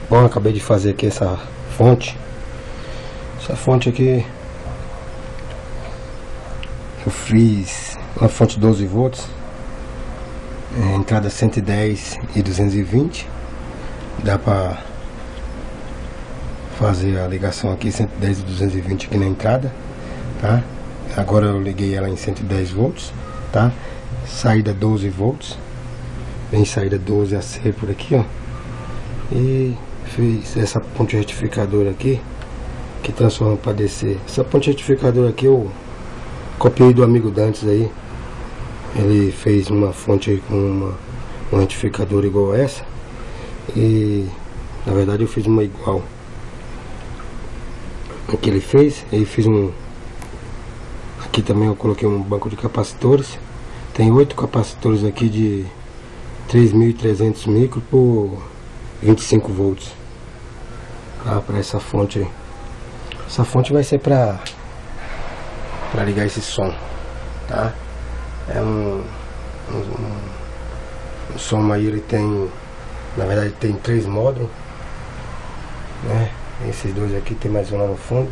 Bom, acabei de fazer aqui essa fonte. Essa fonte aqui eu fiz uma fonte 12 volts, entrada 110 e 220. Dá pra fazer a ligação aqui 110 e 220 aqui na entrada, tá? Agora eu liguei ela em 110 volts, tá? Saída 12 volts. Vem saída 12 AC por aqui, ó. E fiz essa ponte retificadora aqui, que transforma para DC. Essa ponte retificadora aqui eu copiei do amigo Dantes aí. Ele fez uma fonte aí com uma retificadora igual a essa. E na verdade eu fiz uma igual a que ele fez. Aí fiz um... Aqui também eu coloquei um banco de capacitores. Tem 8 capacitores aqui de 3.300 micro por 25 volts, tá? Para essa fonte aí. Essa fonte vai ser para ligar esse som, tá? É um som aí, ele tem, na verdade tem 3 módulos, né? Esses dois aqui, tem mais um lá no fundo,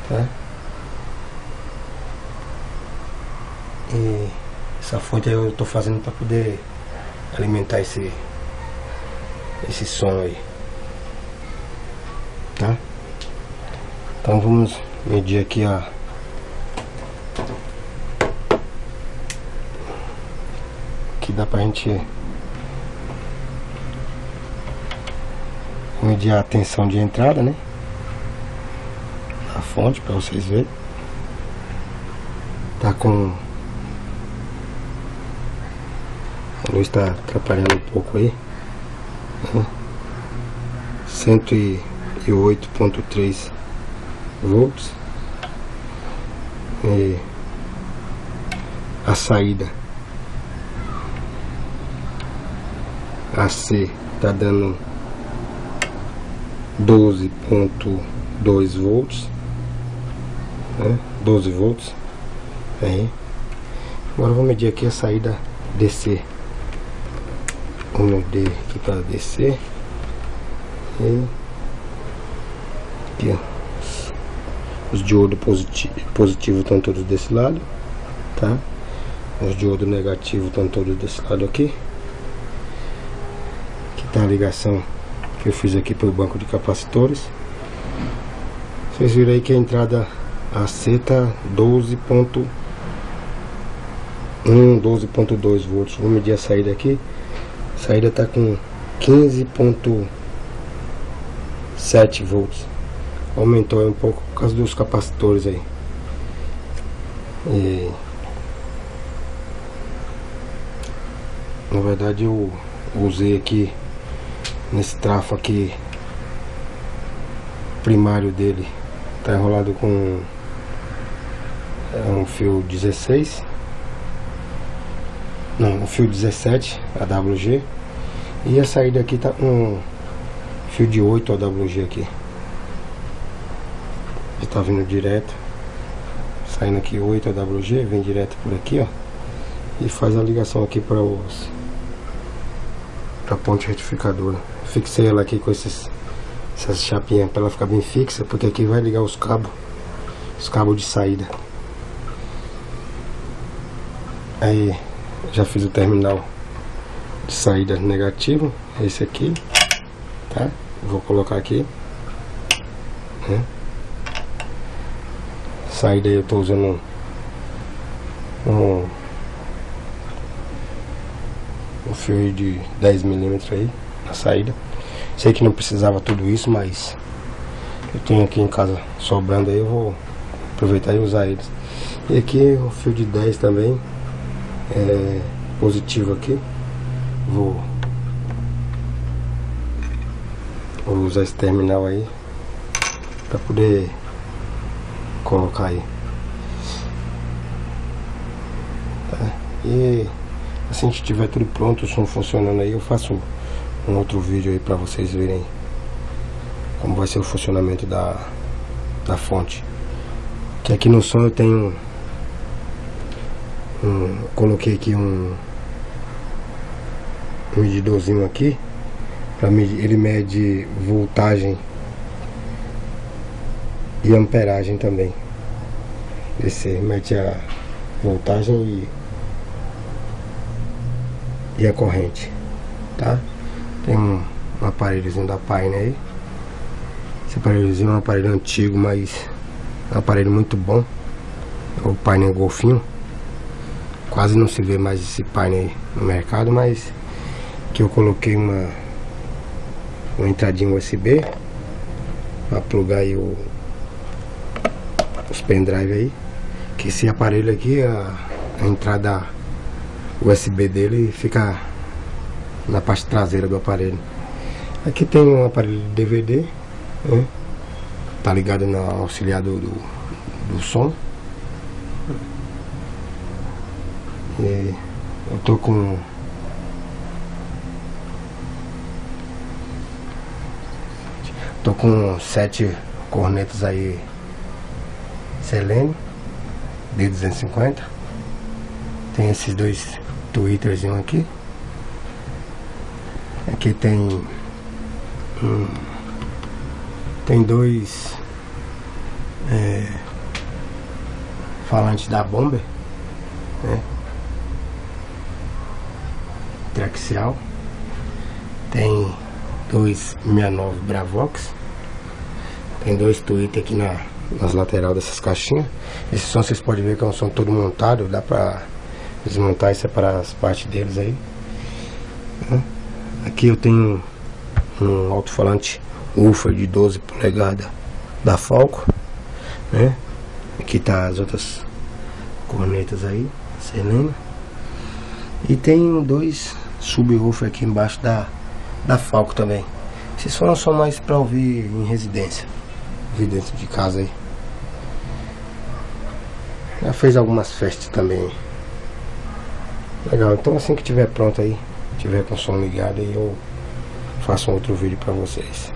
tá? E essa fonte aí eu tô fazendo para poder alimentar esse som aí, tá? Então vamos medir aqui que dá pra gente medir a tensão de entrada, né? A fonte, pra vocês verem. Tá com... A luz tá atrapalhando um pouco aí. 108.3 volts. E a saída AC tá dando 12.2 volts, né? 12 volts aí. Agora eu vou medir aqui a saída DC. Vamos medir aqui para DC. E aqui, ó, os diodos positivos estão todos desse lado, tá? Os diodos negativos estão todos desse lado aqui. Aqui tá a ligação que eu fiz aqui pelo banco de capacitores. Vocês viram aí que a entrada AC tá 12.2 volts. Vou medir a saída aqui. A saída tá com 15.7 volts. Aumentou aí um pouco por causa dos capacitores aí. E na verdade eu usei aqui nesse trafo aqui primário dele, tá enrolado com um fio 16, não, um fio 17 AWG, e a saída aqui tá um fio de 8 AWG aqui. Já tá vindo direto, saindo aqui 8 AWG, vem direto por aqui, ó, e faz a ligação aqui para a ponte retificadora. Fixei ela aqui com essas chapinhas para ela ficar bem fixa, porque aqui vai ligar os cabos de saída. Aí já fiz o terminal de saída negativo, esse aqui, tá? Vou colocar aqui, né? Saída aí eu tô usando um fio de 10 mm aí na saída. Sei que não precisava tudo isso, mas eu tenho aqui em casa sobrando aí, eu vou aproveitar e usar eles. E aqui o fio de 10 também, positivo aqui. Vou usar esse terminal aí para poder colocar aí, tá? E assim que tiver tudo pronto, o som funcionando aí, eu faço um outro vídeo aí para vocês verem como vai ser o funcionamento da fonte. Que aqui no som eu tenho coloquei aqui um medidorzinho aqui, Ele mede voltagem e amperagem também. Esse mede a voltagem e a corrente, tá? Tem um aparelhozinho da Pioneer aí. Esse aparelhozinho é um aparelho antigo, mas é um aparelho muito bom. É o Pioneer Golfinho. Quase não se vê mais esse Pioneer no mercado, mas que eu coloquei uma entradinha USB para plugar aí os pendrive aí. Que esse aparelho aqui, a entrada USB dele fica na parte traseira do aparelho. Aqui tem um aparelho de DVD, né? Tá ligado no auxiliar do som. E eu tô com com 7 cornetas aí Selene D250. Tem esses 2 tweeterzinhos aqui. Aqui tem tem 2 falantes da Bomber, né? Triaxial. Tem 2 69 Bravox. Tem 2 tweets aqui nas laterais dessas caixinhas. Esse som vocês podem ver que é um som todo montado. Dá pra desmontar e separar as partes deles aí, né? Aqui eu tenho um alto-falante Woofer de 12 polegadas da Falco, né? Aqui tá as outras cornetas aí, Selene. E tem 2 subwoofer aqui embaixo da Falco também. Esses sons são mais para ouvir em residência, ouvir dentro de casa aí. Já fez algumas festas também. Legal, então assim que tiver pronto aí, tiver com o som ligado aí, eu faço um outro vídeo para vocês.